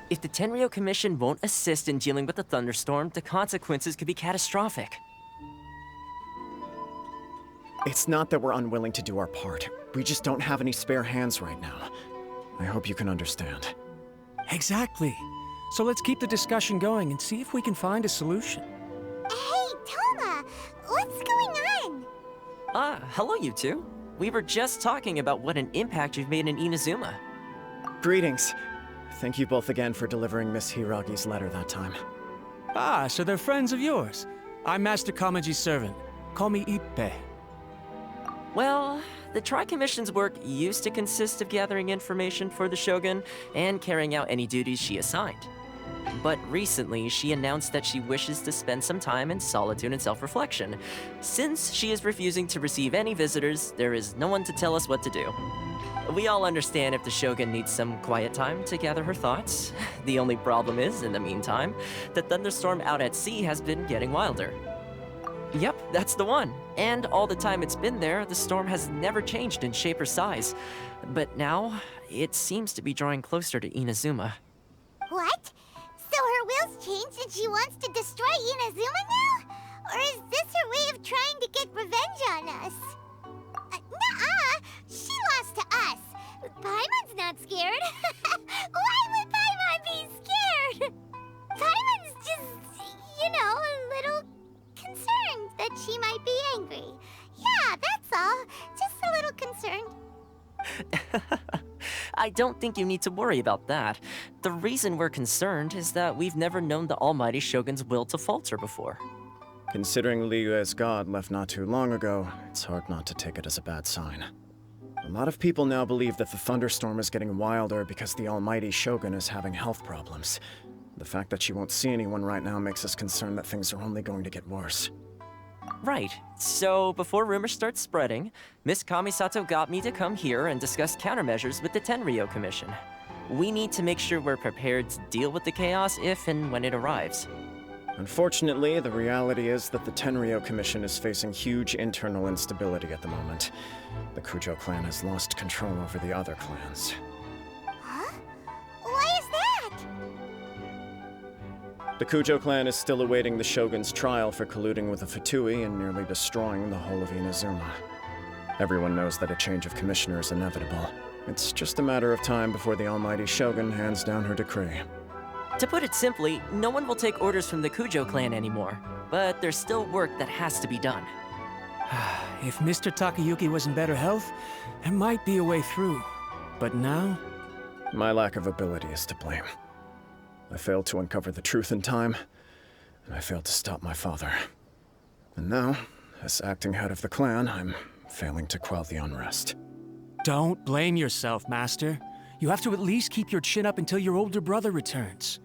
If the Tenryou Commission won't assist in dealing with the thunderstorm, the consequences could be catastrophic. It's not that we're unwilling to do our part. We just don't have any spare hands right now. I hope you can understand. Exactly. So let's keep the discussion going and see if we can find a solution. Hey, Toma! What's going on? Hello you two. We were just talking about what an impact you've made in Inazuma. Greetings. Thank you both again for delivering Miss Hiragi's letter that time. Ah, so they're friends of yours. I'm Master Kamaji's servant. Call me Ippei. Well, the Tri-Commission's work used to consist of gathering information for the Shogun and carrying out any duties she assigned. But recently, she announced that she wishes to spend some time in solitude and self-reflection. Since she is refusing to receive any visitors, there is no one to tell us what to do. We all understand if the Shogun needs some quiet time to gather her thoughts. The only problem is, in the meantime, the thunderstorm out at sea has been getting wilder. Yep, that's the one. And all the time it's been there, the storm has never changed in shape or size. But now, it seems to be drawing closer to Inazuma. What? So her will's changed and she wants to destroy Inazuma now? Or is this her way of trying to get revenge on us? Nuh-uh! She lost to us! Paimon's not scared! Why would Paimon be scared? Paimon's just, a little concerned that she might be angry. Yeah, that's all. Just a little concerned. I don't think you need to worry about that. The reason we're concerned is that we've never known the Almighty Shogun's will to falter before. Considering Liyue's god left not too long ago, it's hard not to take it as a bad sign. A lot of people now believe that the thunderstorm is getting wilder because the Almighty Shogun is having health problems. The fact that she won't see anyone right now makes us concerned that things are only going to get worse. Right. So, before rumors start spreading, Miss Kamisato got me to come here and discuss countermeasures with the Tenryou Commission. We need to make sure we're prepared to deal with the chaos if and when it arrives. Unfortunately, the reality is that the Tenryou Commission is facing huge internal instability at the moment. The Kujo clan has lost control over the other clans. Huh? Why is that? The Kujo clan is still awaiting the Shogun's trial for colluding with the Fatui and nearly destroying the whole of Inazuma. Everyone knows that a change of commissioner is inevitable. It's just a matter of time before the Almighty Shogun hands down her decree. To put it simply, no one will take orders from the Kujo clan anymore, but there's still work that has to be done. If Mr. Takayuki was in better health, there might be a way through. But now? My lack of ability is to blame. I failed to uncover the truth in time, and I failed to stop my father. And now, as acting head of the clan, I'm failing to quell the unrest. Don't blame yourself, Master. You have to at least keep your chin up until your older brother returns.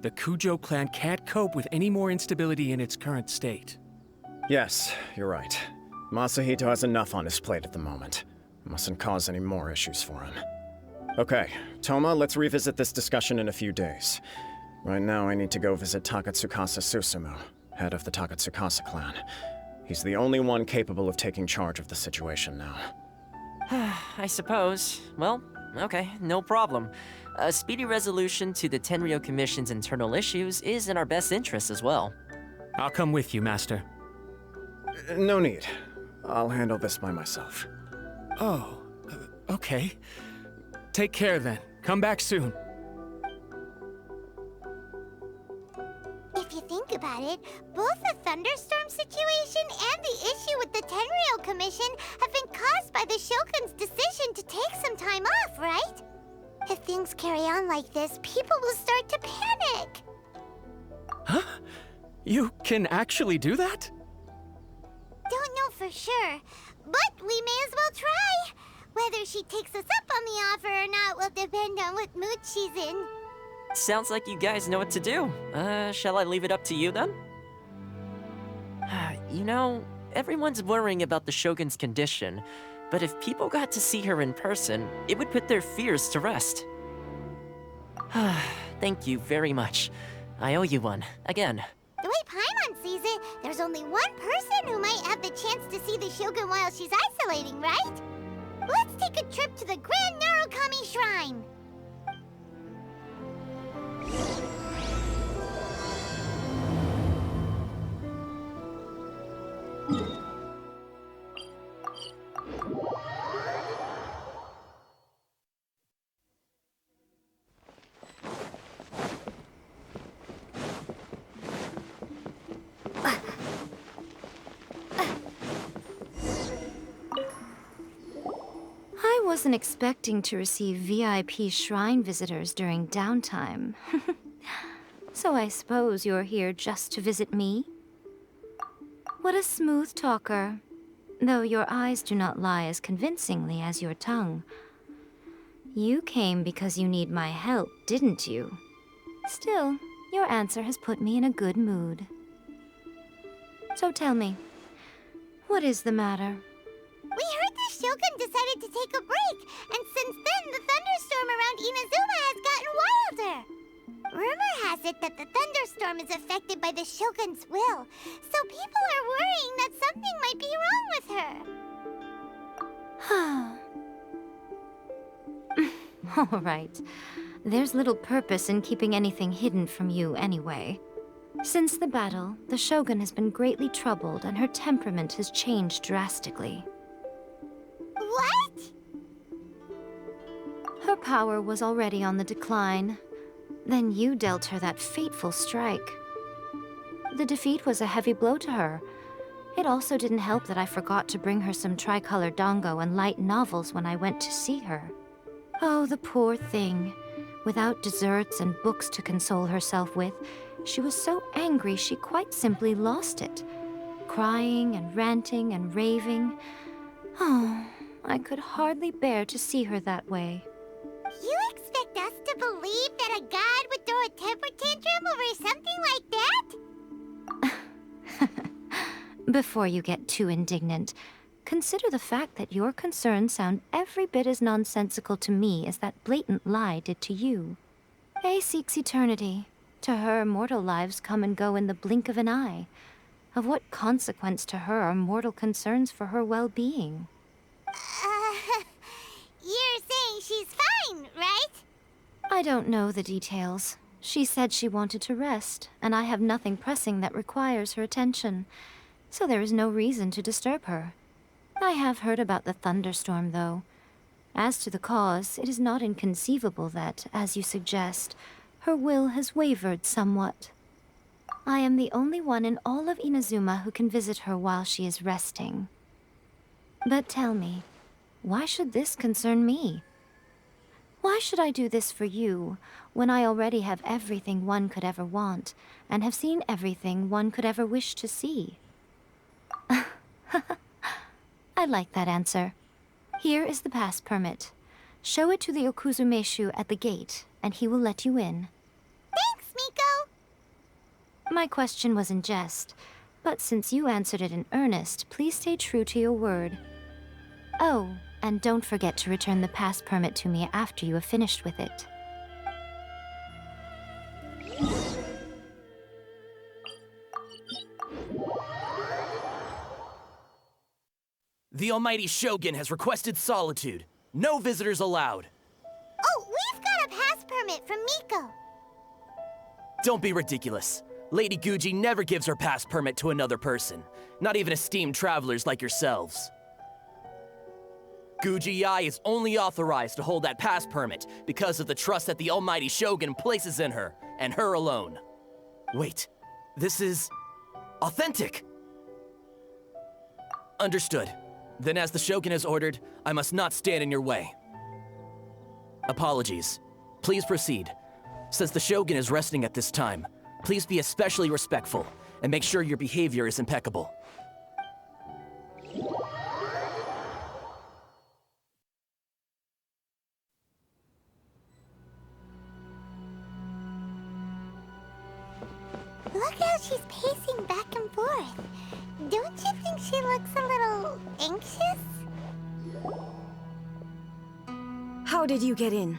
The Kujo clan can't cope with any more instability in its current state. Yes, you're right. Masahito has enough on his plate at the moment. Mustn't cause any more issues for him. Okay, Toma, let's revisit this discussion in a few days. Right now, I need to go visit Takatsukasa Susumu, head of the Takatsukasa clan. He's the only one capable of taking charge of the situation now. I suppose. Well, okay, no problem. A speedy resolution to the Tenryou Commission's internal issues is in our best interest as well. I'll come with you, Master. No need. I'll handle this by myself. Oh, okay. Take care then. Come back soon. If you think about it, both the thunderstorm situation and the issue with the Tenryou Commission have been caused by the Shogun's decision to take some time off, right? If things carry on like this, people will start to panic. Huh? You can actually do that? Don't know for sure, but we may as well try. Whether she takes us up on the offer or not will depend on what mood she's in. Sounds like you guys know what to do. Shall I leave it up to you then? Everyone's worrying about the Shogun's condition, but if people got to see her in person, it would put their fears to rest. Thank you very much. I owe you one, again. The way Paimon sees it, there's only one person who might have the chance to see the Shogun while she's isolating, right? Let's take a trip to the Grand Narukami Shrine! wasn't expecting to receive VIP shrine visitors during downtime. So I suppose you're here just to visit me? What a smooth talker. Though your eyes do not lie as convincingly as your tongue. You came because you need my help, didn't you? Still, your answer has put me in a good mood. So tell me, what is the matter? We heard the Shogun decided to take a break, and since then the thunderstorm around Inazuma has gotten wilder. Rumor has it that the thunderstorm is affected by the Shogun's will, so people are worrying that something might be wrong with her. All right. There's little purpose in keeping anything hidden from you anyway. Since the battle, the Shogun has been greatly troubled and her temperament has changed drastically. What? Her power was already on the decline. Then you dealt her that fateful strike. The defeat was a heavy blow to her. It also didn't help that I forgot to bring her some tricolor dango and light novels when I went to see her. Oh, the poor thing. Without desserts and books to console herself with, she was so angry she quite simply lost it. Crying and ranting and raving. Oh, I could hardly bear to see her that way. You expect us to believe that a god would throw a temper tantrum over something like that? Before you get too indignant, consider the fact that your concerns sound every bit as nonsensical to me as that blatant lie did to you. A seeks eternity. To her, mortal lives come and go in the blink of an eye. Of what consequence to her are mortal concerns for her well-being? You're saying she's fine, right? I don't know the details. She said she wanted to rest, and I have nothing pressing that requires her attention, so there is no reason to disturb her. I have heard about the thunderstorm, though. As to the cause, it is not inconceivable that, as you suggest, her will has wavered somewhat. I am the only one in all of Inazuma who can visit her while she is resting. But tell me, why should this concern me? Why should I do this for you, when I already have everything one could ever want, and have seen everything one could ever wish to see? I like that answer. Here is the pass permit. Show it to the Okuzumeshu at the gate, and he will let you in. Thanks, Miko! My question was in jest, but since you answered it in earnest, please stay true to your word. Oh, and don't forget to return the pass permit to me after you have finished with it. The Almighty Shogun has requested solitude. No visitors allowed. Oh, we've got a pass permit from Miko. Don't be ridiculous. Lady Guji never gives her pass permit to another person, not even esteemed travelers like yourselves. Guji-ai is only authorized to hold that pass permit because of the trust that the Almighty Shogun places in her, and her alone. Wait, this is authentic. Understood. Then as the Shogun has ordered, I must not stand in your way. Apologies. Please proceed. Since the Shogun is resting at this time, please be especially respectful and make sure your behavior is impeccable. Look how she's pacing back and forth. Don't you think she looks a little anxious? How did you get in?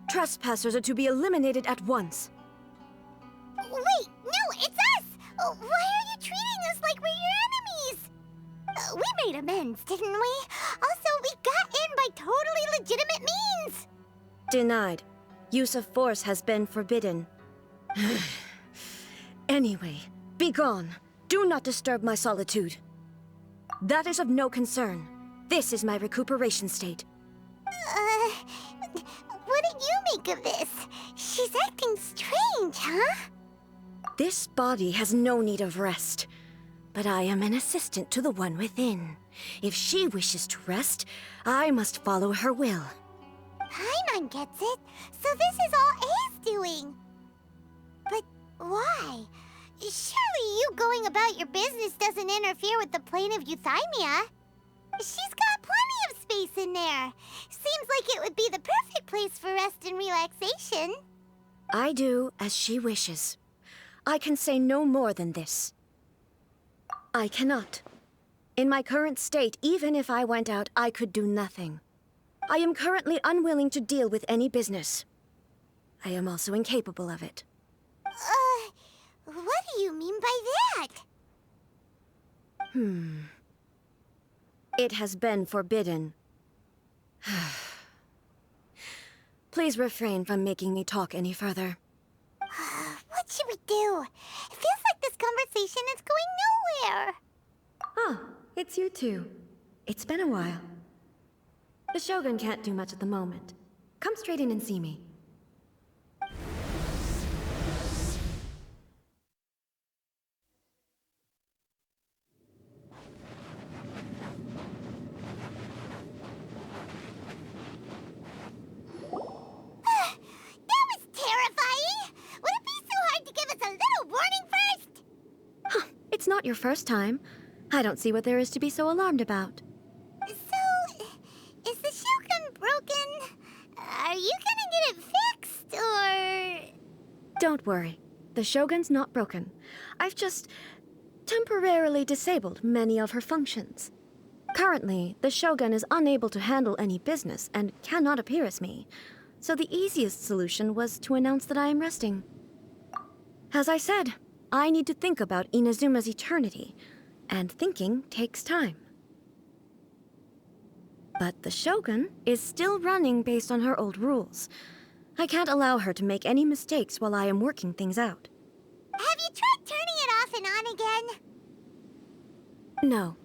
Trespassers are to be eliminated at once. Wait, no, it's us! Why are you treating us like we're your enemies? We made amends, didn't we? Also, we got in by totally legitimate means! Denied. Use of force has been forbidden. Anyway, be gone. Do not disturb my solitude. That is of no concern. This is my recuperation state. What did you make of this? She's acting strange, huh? This body has no need of rest, but I am an assistant to the one within. If she wishes to rest, I must follow her will. Paimon gets it. So this is all A's doing. But why? Surely you going about your business doesn't interfere with the plane of euthymia. She's got plenty of space in there. Seems like it would be the perfect place for rest and relaxation. I do as she wishes. I can say no more than this. I cannot. In my current state, even if I went out, I could do nothing. I am currently unwilling to deal with any business. I am also incapable of it. What do you mean by that? It has been forbidden. Please refrain from making me talk any further. What should we do? It feels like this conversation is going nowhere. Ah, it's you two. It's been a while. The Shogun can't do much at the moment. Come straight in and see me. That was terrifying! Would it be so hard to give us a little warning first? It's not your first time. I don't see what there is to be so alarmed about. So, is the Shogun broken? Are you gonna get it fixed, or...? Don't worry. The Shogun's not broken. I've just temporarily disabled many of her functions. Currently, the Shogun is unable to handle any business and cannot appear as me. So the easiest solution was to announce that I am resting. As I said, I need to think about Inazuma's eternity, and thinking takes time. But the Shogun is still running based on her old rules. I can't allow her to make any mistakes while I am working things out. Have you tried turning it off and on again? No,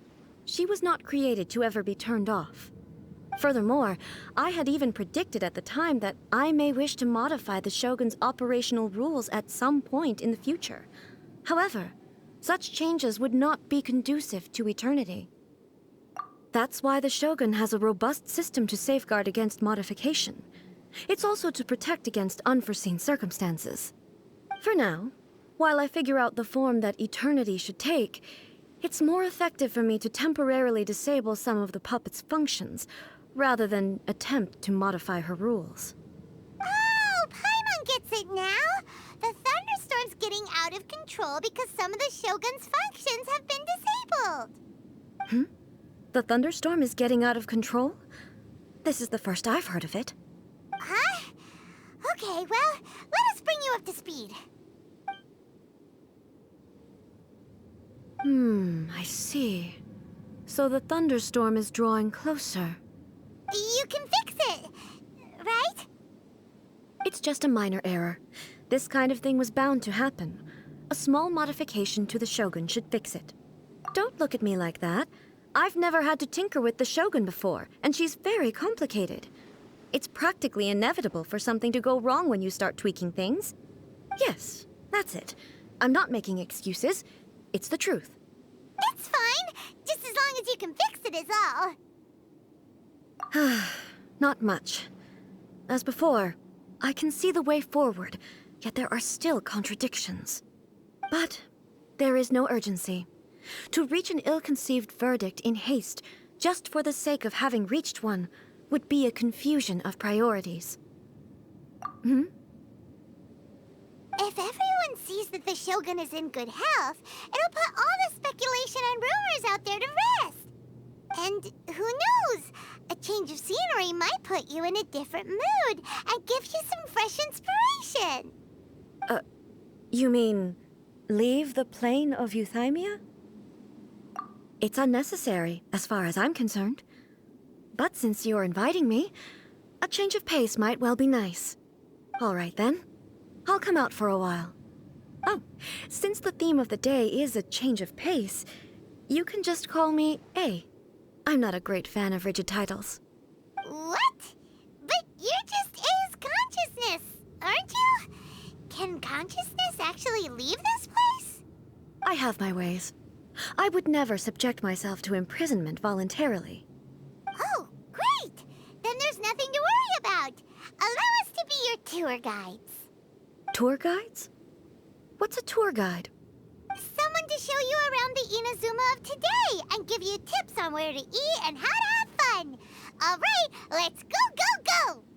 she was not created to ever be turned off. Furthermore, I had even predicted at the time that I may wish to modify the Shogun's operational rules at some point in the future. However, such changes would not be conducive to eternity. That's why the Shogun has a robust system to safeguard against modification. It's also to protect against unforeseen circumstances. For now, while I figure out the form that eternity should take, it's more effective for me to temporarily disable some of the puppet's functions, rather than attempt to modify her rules. Oh, Paimon gets it now! The thunderstorm's getting out of control because some of the Shogun's functions have been disabled. The thunderstorm is getting out of control? This is the first I've heard of it. Huh? Okay, well, let us bring you up to speed. I see. So the thunderstorm is drawing closer. You can fix it, right? It's just a minor error. This kind of thing was bound to happen. A small modification to the Shogun should fix it. Don't look at me like that. I've never had to tinker with the Shogun before, and she's very complicated. It's practically inevitable for something to go wrong when you start tweaking things. Yes, that's it. I'm not making excuses. It's the truth. It's fine, just as long as you can fix it is all. Not much. As before, I can see the way forward, yet there are still contradictions. But there is no urgency. To reach an ill-conceived verdict in haste, just for the sake of having reached one, would be a confusion of priorities. If everyone sees that the Shogun is in good health, it'll put all the speculation and rumors out there to rest. And who knows? A change of scenery might put you in a different mood and give you some fresh inspiration. You mean, leave the plane of euthymia? It's unnecessary, as far as I'm concerned. But since you're inviting me, a change of pace might well be nice. All right then. I'll come out for a while. Oh, since the theme of the day is a change of pace, you can just call me A. I'm not a great fan of rigid titles. What? But you're just A's consciousness, aren't you? Can consciousness actually leave this place? I have my ways. I would never subject myself to imprisonment voluntarily. Oh, great! Then there's nothing to worry about. Allow us to be your tour guides. Tour guides? What's a tour guide? Someone to show you around the Inazuma of today and give you tips on where to eat and how to have fun. All right, let's go, go, go!